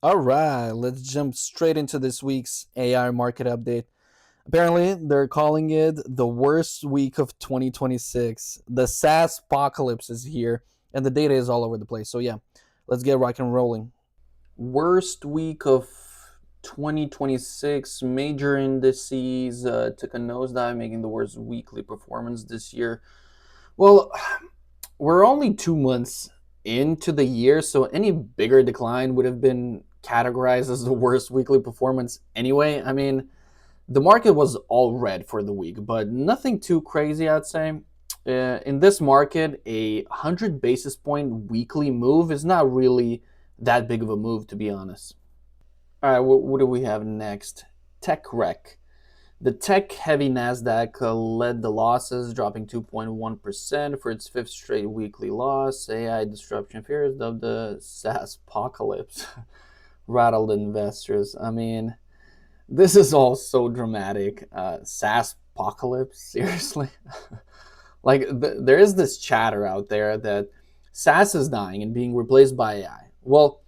All right, let's jump straight into this week's AI market update. Apparently, they're calling it the worst week of 2026. The SaaS apocalypse is here, and the data is all over the place. So, yeah, let's get rock and rolling. Worst week of 2026. Major indices took a nosedive, making the worst weekly performance this year. Well, we're only 2 months into the year, so any bigger decline would have been categorized as the worst weekly performance anyway. I mean, the market was all red for the week, but nothing too crazy, I'd say. In this market, a 100 basis point weekly move is not really that big of a move, to be honest. All right, what do we have next? Tech wreck. The tech-heavy Nasdaq led the losses, dropping 2.1% for its fifth straight weekly loss. AI disruption fears of the SaaS apocalypse rattled investors. I mean, this is all so dramatic. SaaS apocalypse, seriously? There is this chatter out there that SaaS is dying and being replaced by AI. Well,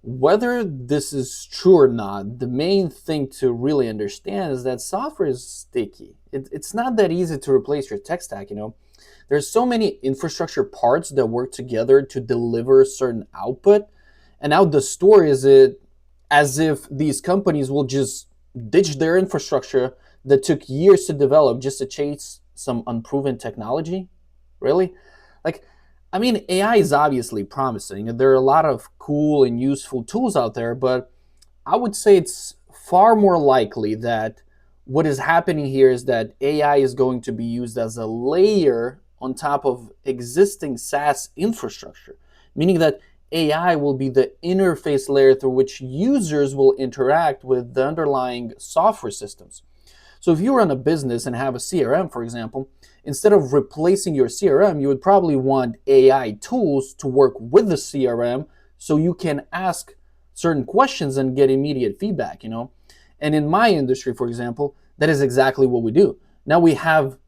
whether this is true or not, the main thing to really understand is that software is sticky. It's not that easy to replace your tech stack, you know. There's so many infrastructure parts that work together to deliver certain output. And now the story is it as if these companies will just ditch their infrastructure that took years to develop just to chase some unproven technology. Really? Like, I mean, AI is obviously promising. There are a lot of cool and useful tools out there, but I would say it's far more likely that what is happening here is that AI is going to be used as a layer on top of existing SaaS infrastructure, meaning that AI will be the interface layer through which users will interact with the underlying software systems. So if you run a business and have a CRM, for example, instead of replacing your CRM, you would probably want AI tools to work with the CRM so you can ask certain questions and get immediate feedback, you know? And in my industry, for example, that is exactly what we do. Now we have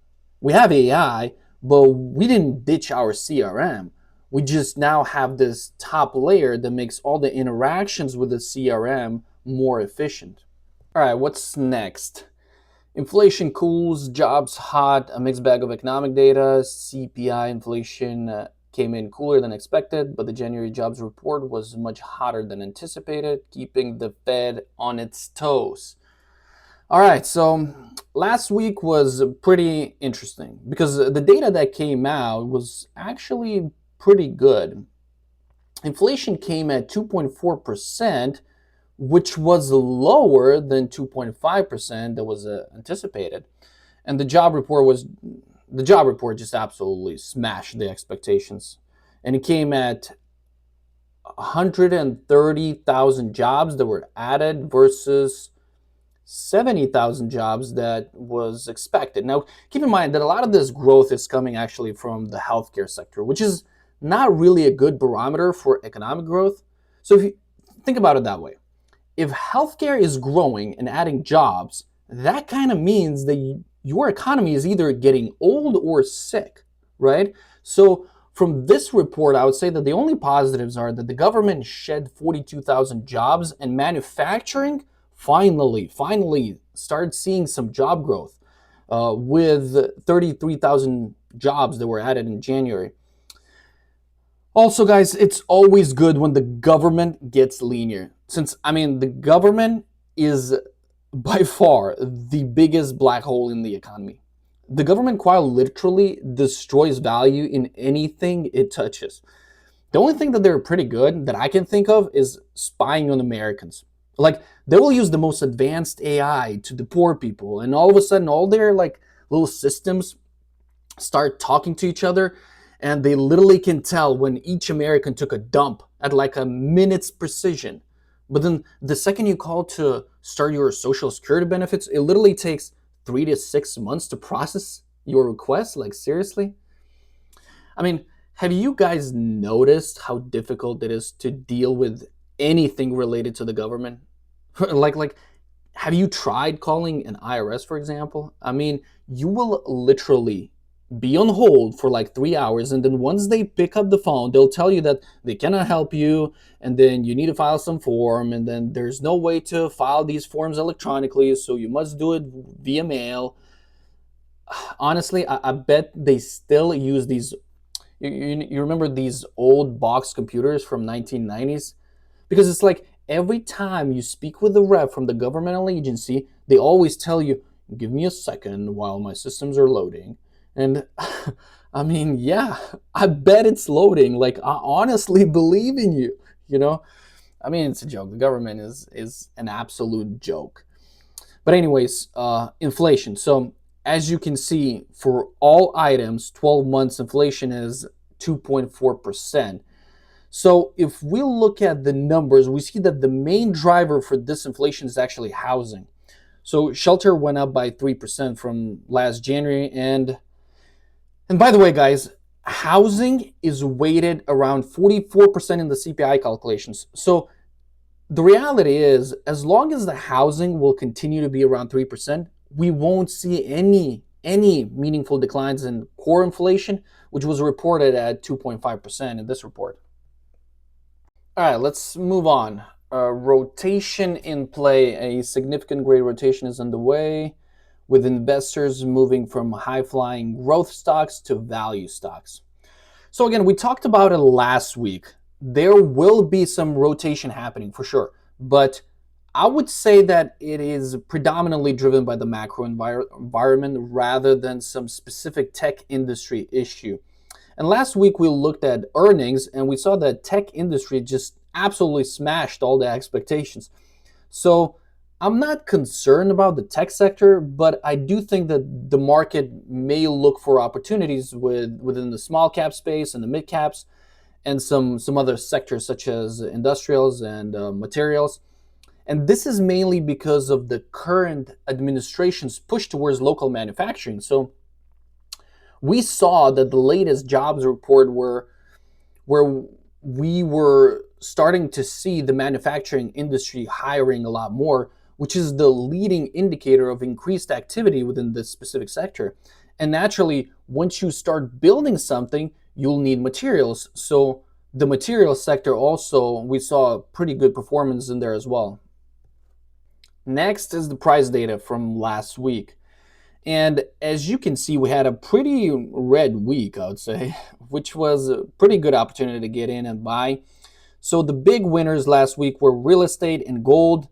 AI, but we didn't ditch our CRM. We just now have this top layer that makes all the interactions with the CRM more efficient. All right, what's next? Inflation cools, jobs hot, a mixed bag of economic data. CPI inflation came in cooler than expected, but the January jobs report was much hotter than anticipated, keeping the Fed on its toes. All right, so last week was pretty interesting because the data that came out was actually pretty good. Inflation came at 2.4%, which was lower than 2.5% that was anticipated. And the job report just absolutely smashed the expectations. And it came at 130,000 jobs that were added versus 70,000 jobs that was expected. Now, keep in mind that a lot of this growth is coming actually from the healthcare sector, which is not really a good barometer for economic growth. So if you think about it that way, if healthcare is growing and adding jobs, that kind of means that your economy is either getting old or sick, right? So from this report, I would say that the only positives are that the government shed 42,000 jobs and manufacturing finally started seeing some job growth with 33,000 jobs that were added in January. Also, guys, it's always good when the government gets leaner. Since, I mean, the government is by far the biggest black hole in the economy. The government quite literally destroys value in anything it touches. The only thing that they're pretty good that I can think of is spying on Americans. Like, they will use the most advanced AI to the poor people, and all of a sudden, all their like little systems start talking to each other, and they literally can tell when each American took a dump at like a minute's precision. But then the second you call to start your social security benefits, it literally takes 3 to 6 months to process your request. Like, seriously? I mean, have you guys noticed how difficult it is to deal with anything related to the government? like have you tried calling an IRS, for example? I mean, you will literally be on hold for like 3 hours, and then once they pick up the phone, they'll tell you that they cannot help you, and then you need to file some form, and then there's no way to file these forms electronically, so you must do it via mail. Honestly, I bet they still use these. You remember these old box computers from 1990s? Because it's like every time you speak with the rep from the governmental agency, they always tell you, give me a second while my systems are loading. And I mean, yeah, I bet it's loading. Like, I honestly believe in you, you know? I mean, it's a joke. The government is an absolute joke. But anyways, inflation. So as you can see, for all items, 12 months inflation is 2.4%. So if we look at the numbers, we see that the main driver for this inflation is actually housing. So shelter went up by 3% from last January. And by the way, guys, housing is weighted around 44% in the CPI calculations. So the reality is, as long as the housing will continue to be around 3%, we won't see any meaningful declines in core inflation, which was reported at 2.5% in this report. All right, let's move on. Rotation in play. A significant great rotation is underway, with investors moving from high-flying growth stocks to value stocks. So again, we talked about it last week. There will be some rotation happening for sure, but I would say that it is predominantly driven by the macro environment rather than some specific tech industry issue. And last week we looked at earnings and we saw that tech industry just absolutely smashed all the expectations. So I'm not concerned about the tech sector, but I do think that the market may look for opportunities within the small cap space and the mid caps and some other sectors such as industrials and materials. And this is mainly because of the current administration's push towards local manufacturing. So we saw that the latest jobs report where we were starting to see the manufacturing industry hiring a lot more, which is the leading indicator of increased activity within this specific sector. And naturally, once you start building something, you'll need materials. So the materials sector also, we saw pretty good performance in there as well. Next is the price data from last week. And as you can see, we had a pretty red week, I would say, which was a pretty good opportunity to get in and buy. So the big winners last week were real estate and gold.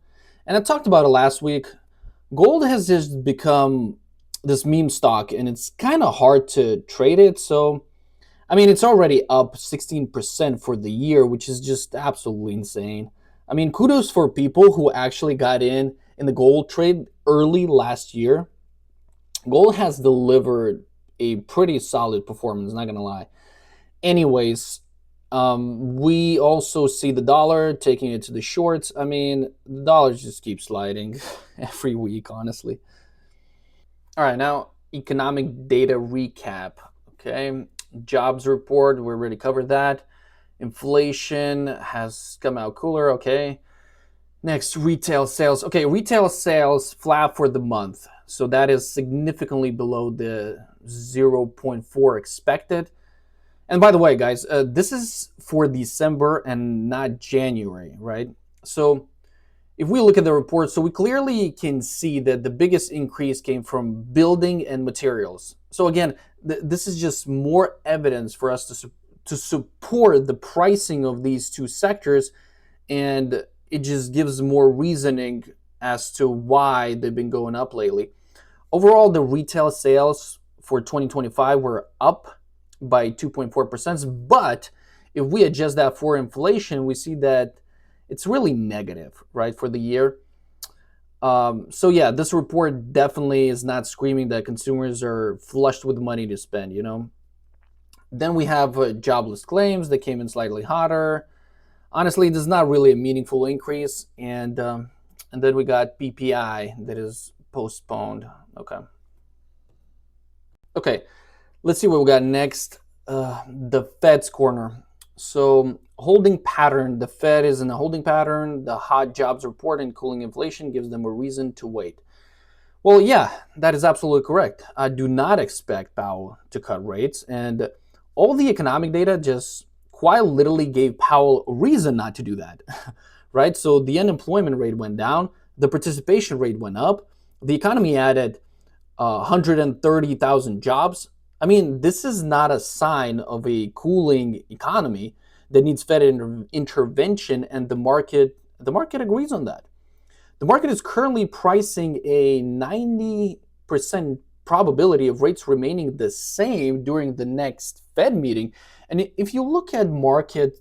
And I talked about it last week. Gold has just become this meme stock, and it's kind of hard to trade it. So, I mean, it's already up 16% for the year, which is just absolutely insane. I mean, kudos for people who actually got in the gold trade early last year. Gold has delivered a pretty solid performance, not gonna lie. Anyways, we also see the dollar taking it to the shorts. I mean, the dollar just keeps sliding every week, honestly. All right, now economic data recap. Okay, jobs report, we already covered that. Inflation has come out cooler. Okay, next, retail sales. Okay, retail sales flat for the month. So that is significantly below the zero point 0.4 expected. And by the way, guys, this is for December and not January, right? So if we look at the report, so we clearly can see that the biggest increase came from building and materials. So again, this is just more evidence for us to support the pricing of these two sectors, and it just gives more reasoning as to why they've been going up lately. Overall, the retail sales for 2025 were up by 2.4%, but if we adjust that for inflation, we see that it's really negative, right, for the year. So yeah, this report definitely is not screaming that consumers are flushed with money to spend, you know. Then we have jobless claims that came in slightly hotter. Honestly, this is not really a meaningful increase, and then we got PPI that is postponed. Okay, let's see what we got next. The Fed's corner. So holding pattern. The Fed is in a holding pattern. The hot jobs report and cooling inflation gives them a reason to wait. Well, yeah, that is absolutely correct. I do not expect Powell to cut rates, and all the economic data just quite literally gave Powell a reason not to do that, right? So the unemployment rate went down, the participation rate went up, the economy added 130,000 jobs. I mean, this is not a sign of a cooling economy that needs Fed intervention, and the market agrees on that. The market is currently pricing a 90% probability of rates remaining the same during the next Fed meeting. And if you look at markets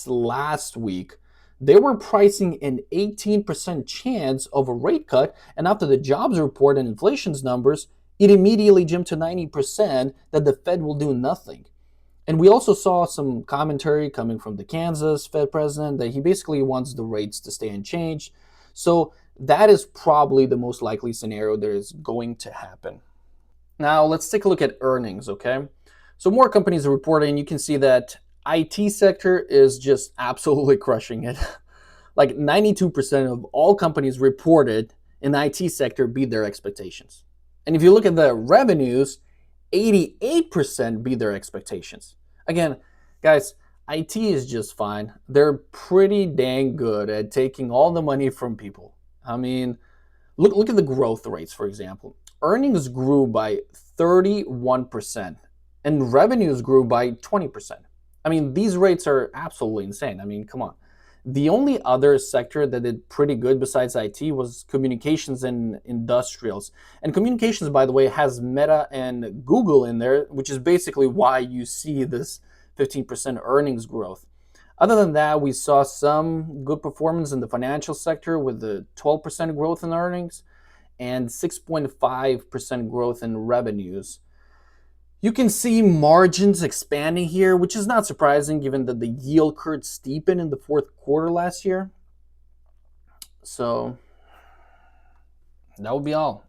last week, they were pricing an 18% chance of a rate cut, and after the jobs report and inflation's numbers, it immediately jumped to 90% that the Fed will do nothing. And we also saw some commentary coming from the Kansas Fed president that he basically wants the rates to stay unchanged. So that is probably the most likely scenario that is going to happen. Now let's take a look at earnings, okay? So more companies are reporting. You can see that IT sector is just absolutely crushing it. Like 92% of all companies reported in the IT sector beat their expectations. And if you look at the revenues, 88% beat their expectations. Again, guys, IT is just fine. They're pretty dang good at taking all the money from people. I mean, look at the growth rates, for example. Earnings grew by 31% and revenues grew by 20%. I mean, these rates are absolutely insane. I mean, come on. The only other sector that did pretty good besides IT was communications and industrials. And communications, by the way, has Meta and Google in there, which is basically why you see this 15% earnings growth. Other than that, we saw some good performance in the financial sector with the 12% growth in earnings and 6.5% growth in revenues. You can see margins expanding here, which is not surprising given that the yield curve steepened in the fourth quarter last year. So that would be all.